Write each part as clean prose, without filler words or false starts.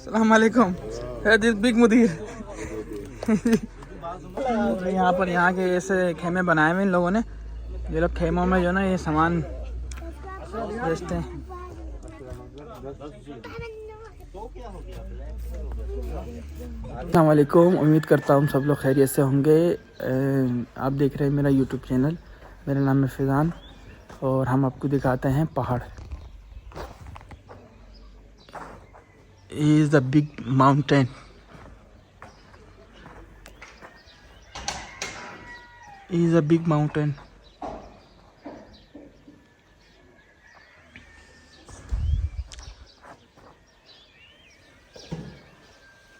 अस्सलाम वालेकुम। दिस बिग मुदीर। यहाँ पर यहाँ के ऐसे खेमे बनाए हुए इन लोगों ने। ये लोग खेमों में जो ना ये सामान बेचते हैं। अस्सलाम वालेकुम। उम्मीद करता हूँ सब लोग खैरियत से होंगे। आप देख रहे हैं मेरा यूट्यूब चैनल। मेरा नाम है फैज़ान और हम आपको दिखाते हैं पहाड़। is the big mountain. Is a big mountain.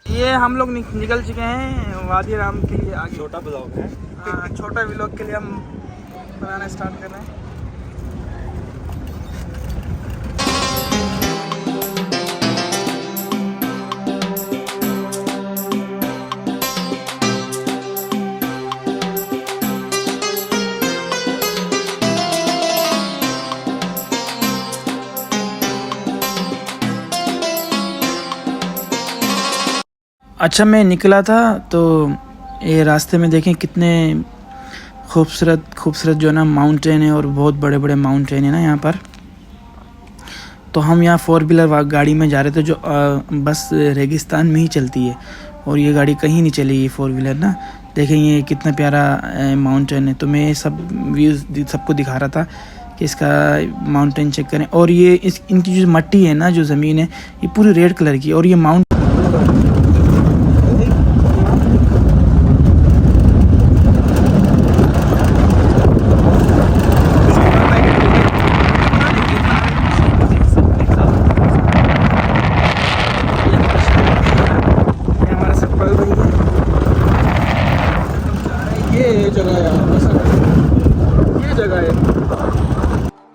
ये हम लोग निकल चुके हैं वादी राम के लिए आगे। छोटा ब्लॉग है। छोटा व्लॉग के लिए हम बनाना स्टार्ट कर रहे हैं। अच्छा मैं निकला था तो ये रास्ते में देखें कितने खूबसूरत जो ना माउंटेन है और बहुत बड़े बड़े माउंटेन है ना यहाँ पर। तो हम यहाँ 4 व्हीलर गाड़ी में जा रहे थे जो बस रेगिस्तान में ही चलती है और ये गाड़ी कहीं नहीं चलेगी 4 व्हीलर ना। देखें ये कितना प्यारा माउंटेन है। तो मैं सब व्यूज़ सबको दिखा रहा था कि इसका माउंटेन चेक करें। और ये इनकी जो मट्टी है ना, जो ज़मीन है, ये पूरी रेड कलर की। और ये माउंटेन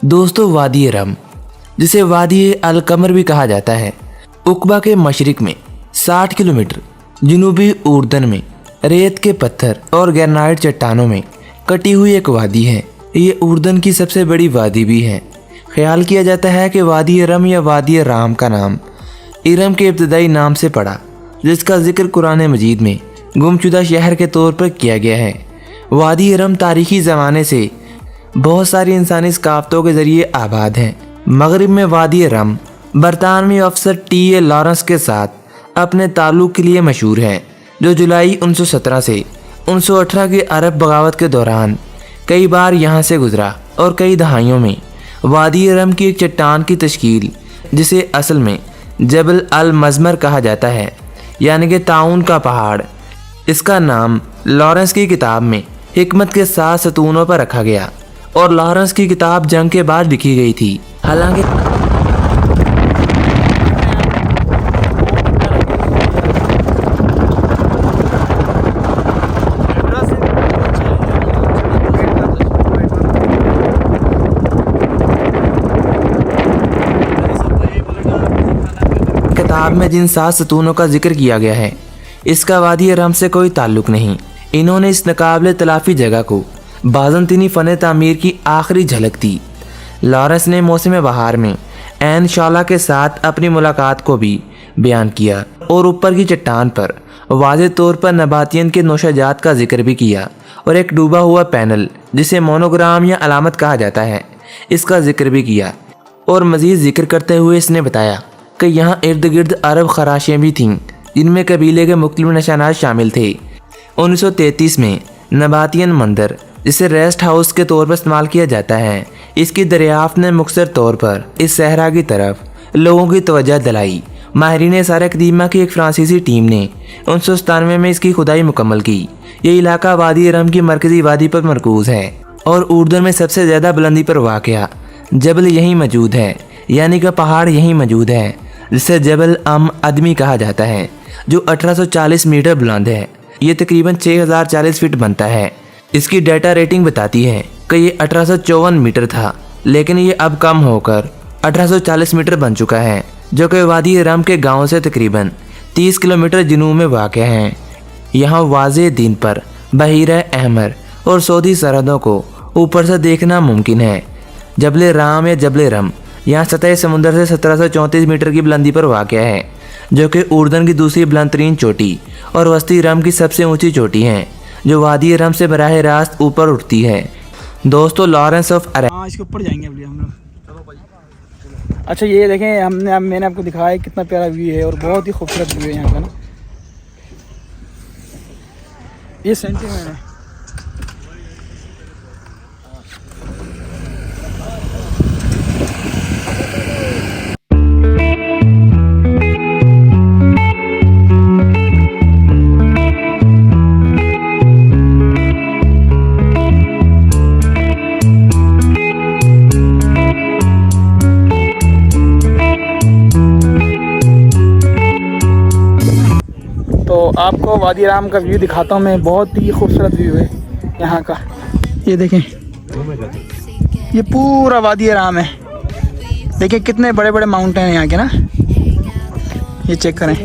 दोस्तों, वादी रम, जिसे वादी अल कमर भी कहा जाता है, उकबा के मशरिक में 60 किलोमीटर जनूबी उर्दन में रेत के पत्थर और ग्रेनाइट चट्टानों में कटी हुई एक वादी है। ये उर्दन की सबसे बड़ी वादी भी है। ख्याल किया जाता है कि वादी रम या वादी राम का नाम इरम के इब्तदाई नाम से पड़ा, जिसका जिक्र कुरान मजीद में गुमशुदा शहर के तौर पर किया गया है। वादी रम तारीखी ज़माने से बहुत सारी इंसानी सकाफ़तों के ज़रिए आबाद हैं। मगरिब में वादी रम बरतानवी अफसर T.A. लॉरेंस के साथ अपने ताल्लुक़ के लिए मशहूर है, जो जुलाई 1917 से 1918 की अरब बगावत के दौरान कई बार यहाँ से गुजरा और कई दहाइयों में वादी रम की एक चट्टान की तश्कील, जिसे असल में जबल अल मज़मर कहा जाता है, यानी कि ताउन का पहाड़। इसका नाम लॉरेंस की किताब में हिकमत के 7 सतूनों पर रखा गया और लॉरेंस की किताब जंग के बाद लिखी गई थी। हालांकि किताब में जिन 7 सतूनों का जिक्र किया गया है, इसका वादी रम से कोई ताल्लुक नहीं। इन्होंने इस नाकाबिले तलाफी जगह को बाज़ंतीनी फ़न तामीर की आखिरी झलक दी। लॉरेंस ने मौसम बहार में ऐन शौला के साथ अपनी मुलाकात को भी बयान किया और ऊपर की चट्टान पर वाज़े तौर पर नबातियन के नौशाजात का जिक्र भी किया और एक डूबा हुआ पैनल, जिसे मोनोग्राम या अलामत कहा जाता है, इसका जिक्र भी किया। और मज़ीद जिक्र करते हुए इसने बताया कि यहाँ इर्द गिर्द अरब खराशें भी थीं, जिनमें कबीले के मुख्तलिफ निशानात शामिल थे। 1933 में नबातियन मंदिर, जिसे रेस्ट हाउस के तौर पर इस्तेमाल किया जाता है, इसकी दरियाफ्त ने मुख्तसर तौर पर इस सहरा की तरफ लोगों की तवज्जो दिलाई। माहिरीन सारा कदीमा की एक फ्रांसीसी टीम ने 1997 में इसकी खुदाई मुकम्मल की। ये इलाका वादी रम की मरकजी वादी पर मरकूज है और उर्दन में सबसे ज़्यादा बुलंदी पर वाक़या जबल यहीं मौजूद है, यानी कि पहाड़ यहीं मौजूद है, जिसे जबल अदमी कहा जाता है, जो 1840 मीटर बुलंद है। ये तकरीबन 6040 फीट बनता है। इसकी डाटा रेटिंग बताती है कि ये 1854 मीटर था, लेकिन ये अब कम होकर 1840 मीटर बन चुका है, जो कि वादी रम के गांव से तकरीबन 30 किलोमीटर जनूब में वाक़या है। यहाँ वाज़े दिन पर बहीरा अहमर और सऊदी सरहदों को ऊपर से देखना मुमकिन है। जबल राम या जबल रम यहाँ सतह समुंदर से 1734 मीटर की बुलंदी पर वाक़या है, जो कि उर्दन की दूसरी बुलंदतरीन चोटी और वस्ती रम की सबसे ऊंची चोटी है, जो वादी रम से बराह रास्त ऊपर उठती है। दोस्तों, लॉरेंस ऑफ अरेबिया। हाँ, इसके ऊपर जाएंगे अभी हम लोग। अच्छा, ये देखें, मैंने आपको दिखाया कितना प्यारा व्यू है और बहुत ही खूबसूरत व्यू है यहाँ का ना। ये सेंटिमेंट है। तो आपको वादी राम का व्यू दिखाता हूँ मैं। बहुत ही खूबसूरत व्यू है यहाँ का। ये देखें, ये पूरा वादी राम है। देखिए कितने बड़े बड़े माउंटेन हैं यहाँ के ना। ये चेक करें,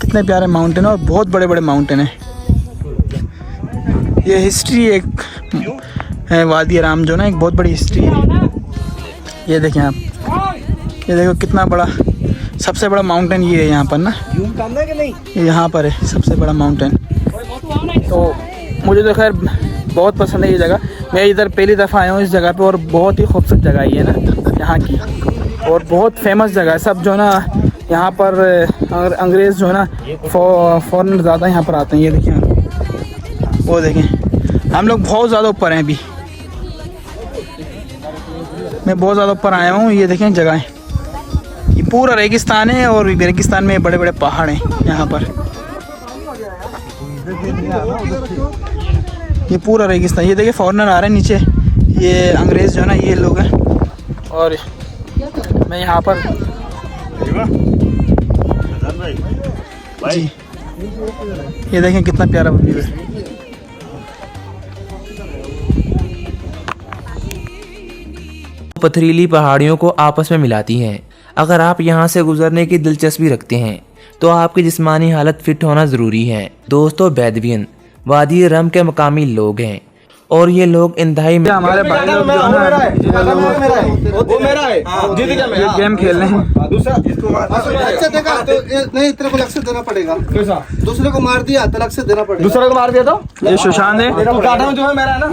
कितने प्यारे माउंटेन और बहुत बड़े बड़े माउंटेन हैं। ये हिस्ट्री एक है वादी राम जो ना, एक बहुत बड़ी हिस्ट्री है। ये देखें आप, ये देखो कितना बड़ा, सबसे बड़ा माउंटेन ये है यहाँ पर ना। ये यहाँ पर है सबसे बड़ा माउंटेन। तो मुझे तो खैर बहुत पसंद है ये जगह। मैं इधर पहली दफ़ा आया हूँ इस जगह पे और बहुत ही खूबसूरत जगह ये ना यहाँ की, और बहुत फेमस जगह है। सब जो ना यहाँ पर अंग्रेज़ जो है ना फॉरेनर ज़्यादा यहाँ पर आते हैं। ये देखिए, वो देखें, हम लोग बहुत ज़्यादा ऊपर हैं अभी। मैं बहुत ज़्यादा ऊपर आया हूँ। ये देखें जगह, ये पूरा रेगिस्तान है और रेगिस्तान में बड़े बड़े पहाड़ हैं यहाँ पर। ये पूरा रेगिस्तान। ये देखिए फॉरेनर आ रहे हैं नीचे, ये अंग्रेज़ जो है ना ये लोग हैं। और मैं यहाँ पर जी, ये देखें कितना प्यारा व्यू है। पथरीली पहाड़ियों को आपस में मिलाती हैं। अगर आप यहाँ से गुजरने की दिलचस्पी रखते हैं तो आपकी जिस्मानी हालत फिट होना ज़रूरी है। दोस्तों, बेदवियन वादी रम के मकामी लोग हैं और ये लोग इंतहाई हमारे भाई लोग जो है गेम खेल रहे हैं। अच्छा देखा तो नहीं, तेरे को लक्ष्य देना पड़ेगा। दूसरे को मार दिया तो लक्ष्य देना पड़ेगा। दूसरे को मार दिया तो ये सुशांत है। काटा में जो है मेरा है ना,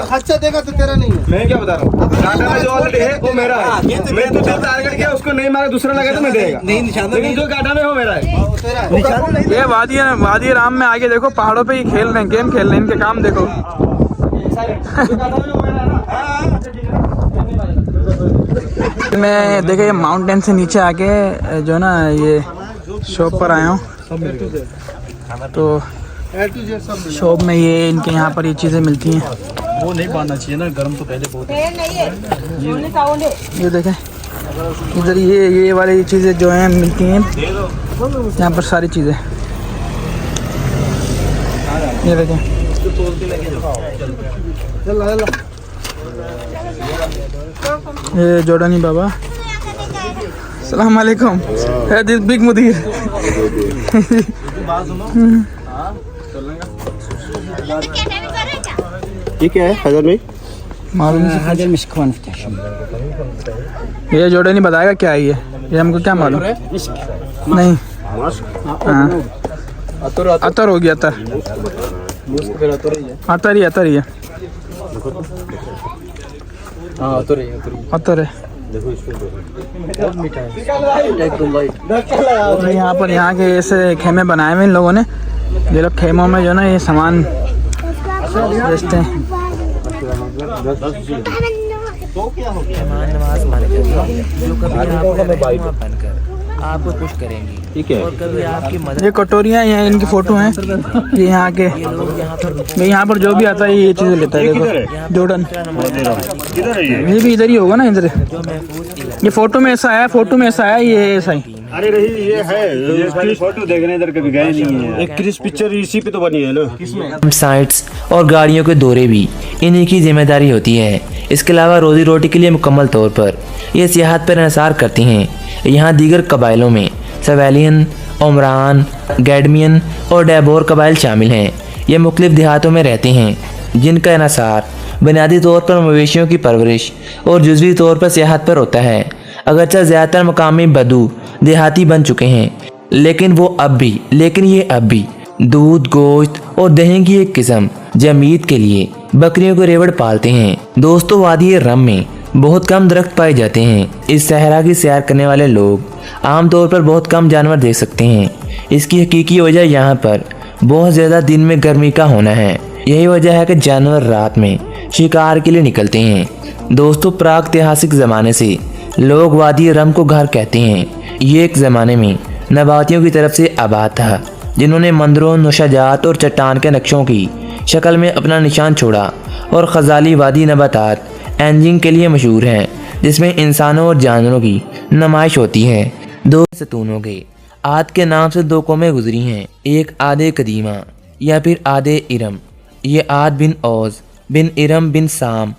खर्चा देगा तो तेरा नहीं है। मैं क्या बता रहा हूँ, काटा में जो ऑलरेडी है वो मेरा है। मैं तुझे टारगेट किया, उसको नहीं मारा, दूसरा लगा तो मैं देगा नहीं निशान, लेकिन जो काटा में वो मेरा है। ये वादी राम में आगे देखो, पहाड़ों पे ही खेल रहे हैं, गेम खेल रहे हैं। इनके काम देखो। मैं देखे ये माउंटेन से नीचे आके जो ना ये शॉप पर आया हूँ। तो शॉप में ये इनके यहाँ पर ये चीज़ें मिलती हैं। वो नहीं बांधना चाहिए ना, गर्म तो पहले बहुत है। ये देखें इधर ये वाली चीज़ें जो हैं मिलती हैं यहाँ पर, सारी चीज़ें। ये देखें, ये जोड़ानी बाबा, सलाम अलैकुम। दिस बिग मुदीर। ये क्या है हजार में? मालूम नहीं। ये जोड़ानी बताएगा क्या है ये हमको क्या मालूम नहीं। हाँ, अतर हो गया, अतर ही है। अतर है। यहाँ पर यहाँ के ऐसे खेमे बनाए हुए इन लोगों ने। ये लोग खेमों में जो ना ये सामान बेचते हैं। नमाज जो कभी आपको खुश करेंगी, ठीक है, और कभी आपकी मदद। ये कटोरियाँ हैं, इनकी फोटो हैं। ये यहाँ के, मैं यहाँ पर जो भी आता है ये चीज़ें लेता है। देखो जॉर्डन, ये भी इधर ही होगा ना, इधर। ये फोटो में ऐसा है, ये ऐसा ही। अरे रही ये है, ये फोटो देखने इधर कभी गए नहीं है। एक क्रिस पिक्चर इसी पे तो बनी है लो। साइट्स और गाड़ियों के दौरे भी इन्हीं की जिम्मेदारी होती है। इसके अलावा रोजी रोटी के लिए मुकम्मल तौर पर ये सियाहत पर इंहसार करती हैं। यहाँ दीगर कबाइलों में सवेलियन, ओमरान, गैडमियन और डैबोर कबाइल शामिल हैं। ये मुख्तलिफ देहातों में रहते हैं, जिनका इंहसार बुनियादी तौर पर मवेशियों की परवरिश और जुज़वी तौर पर सियाहत पर होता है। अगरचे ज़्यादातर मकामी बदू देहाती बन चुके हैं, लेकिन ये अब भी दूध, गोश्त और दही की एक किस्म जमीत के लिए बकरियों को रेवड़ पालते हैं। दोस्तों, वादी रम में बहुत कम दरख्त पाए जाते हैं। इस सहरा की सैर करने वाले लोग आमतौर पर बहुत कम जानवर देख सकते हैं। इसकी हकीकी वजह यहाँ पर बहुत ज़्यादा दिन में गर्मी का होना है। यही वजह है कि जानवर रात में शिकार के लिए निकलते हैं। दोस्तों, प्रागैतिहासिक ज़माने से लोग वादी रम को घर कहते हैं। ये एक ज़माने में नबातियों की तरफ से आबाद था, जिन्होंने मंदिरों, नुशाजात और चट्टान के नक्शों की शक्ल में अपना निशान छोड़ा। और खजाली वादी नबातात एंजिंग के लिए मशहूर है, जिसमें इंसानों और जानवरों की नुमाइश होती है। दो सतूनों के आद के नाम से 2 कौमें गुजरी हैं, एक आदे कदीमा या फिर आदे इरम। ये आद बिन औज बिन इरम बिन साम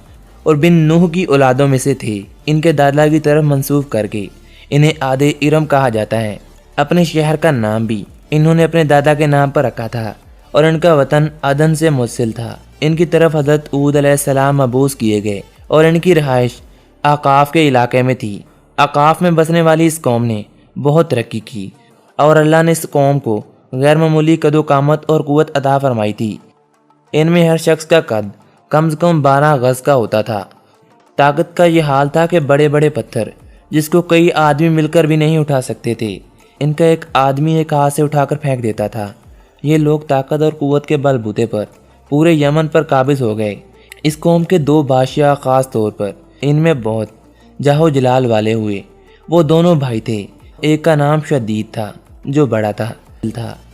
और बिन नूह की औलादों में से थे। इनके दादा की तरफ मंसूब करके इन्हें आदे इरम कहा जाता है। अपने शहर का नाम भी इन्होंने अपने दादा के नाम पर रखा था और इनका वतन अदन से मुस्सिल था। इनकी तरफ हज़रत ऊद अलैहिस्सलाम मबूस किए गए और इनकी रहाइश आकाफ के इलाके में थी। आकाफ में बसने वाली इस कौम ने बहुत तरक्की की और अल्लाह ने इस कौम को गैर मामूली कदो-कामत और क़ुव्वत अता फरमाई थी। इनमें हर शख्स का कद कम से कम 12 गज़ का होता था। ताकत का ये हाल था कि बड़े बड़े पत्थर, जिसको कई आदमी मिलकर भी नहीं उठा सकते थे, इनका एक आदमी एक हाथ से उठाकर फेंक देता था। ये लोग ताकत और क़ुव्वत के बलबूते पर पूरे यमन पर काबिज हो गए। इस कौम के 2 बादशाह ख़ास तौर पर इनमें बहुत जाहो जलाल वाले हुए। वो दोनों भाई थे। एक का नाम शदीद था, जो बड़ा था।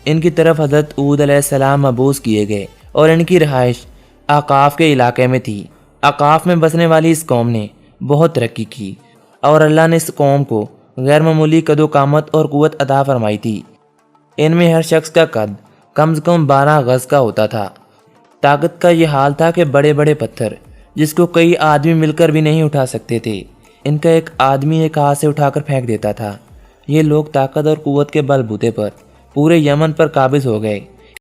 इनकी तरफ हज़रत ऊद अलैहिस्सलाम मबूस किए गए और इनकी रहाइश आकाफ के इलाके में थी। आकाफ में बसने वाली इस कौम ने बहुत तरक्की की और अल्लाह ने इस कौम को गैर मामूली कदो-कामत और क़ुव्वत अता फरमाई थी। इनमें हर शख्स का कद कम से कम 12 गज़ का होता था। ताकत का ये हाल था कि बड़े बड़े पत्थर, जिसको कई आदमी मिलकर भी नहीं उठा सकते थे, इनका एक आदमी एक हाथ से उठाकर फेंक देता था। ये लोग ताकत और क़ुव्वत के बलबूते पर पूरे यमन पर काबिज हो गए।